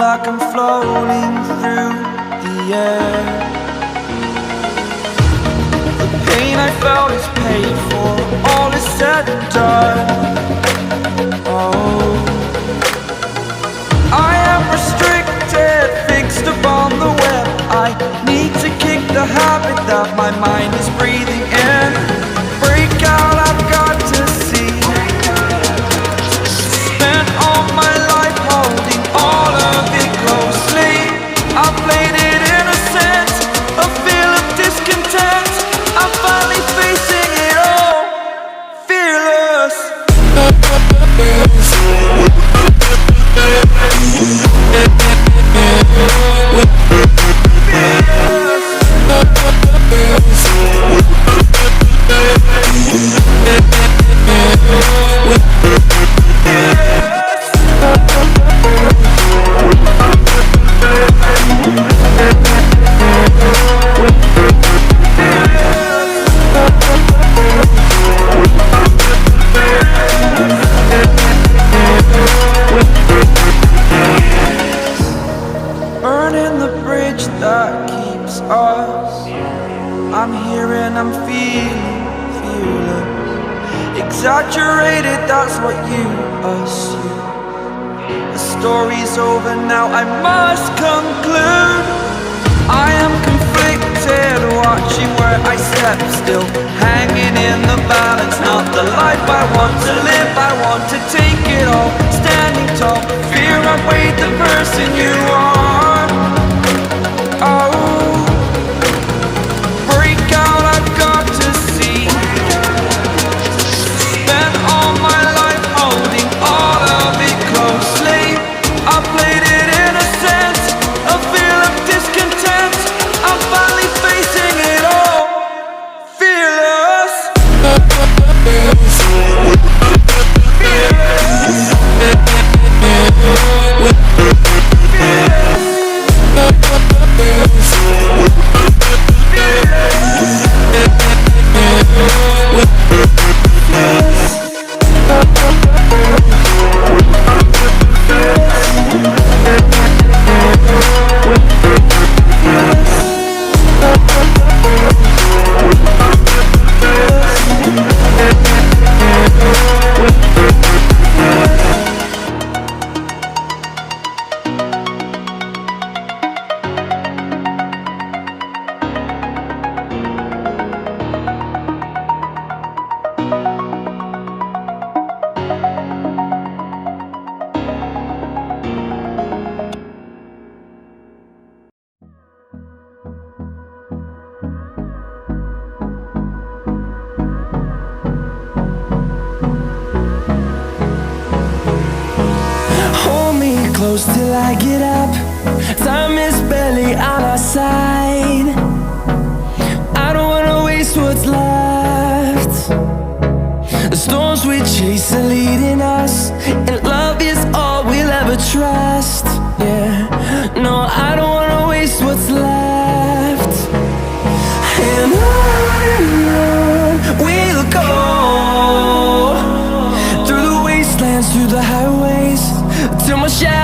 like I'm floating through the air. The pain I felt is paid for, all is said and done. Oh, I am restricted, fixed upon the web. I need to kick the habit that my mind is breathing in. Break out, I've got to see. Spent all my life holding all of it closely. I played it innocent, a feel of discontent. I'm finally facing it all, fearless. Burning the bridge that keeps us. I'm here and I'm feeling fearless. Exaggerated, that's what you assume. The story's over now, I must conclude. I am conflicted, watching where I step still, hanging in the balance. Not the life I want to live, I want to take it all. Standing tall, fear I've weighed the person you are. Oh, break out, I've got to see. Spent all my life holding all of it closely. I played it innocent, a feel of discontent. I'm finally facing it all, fearless. Close till I get up. Time is barely on our side. I don't wanna waste what's left. The storms we chase are leading us, and love is all we'll ever trust. Yeah, no, I don't wanna waste what's left. And on we'll go, through the wastelands, through the highways, till my shadow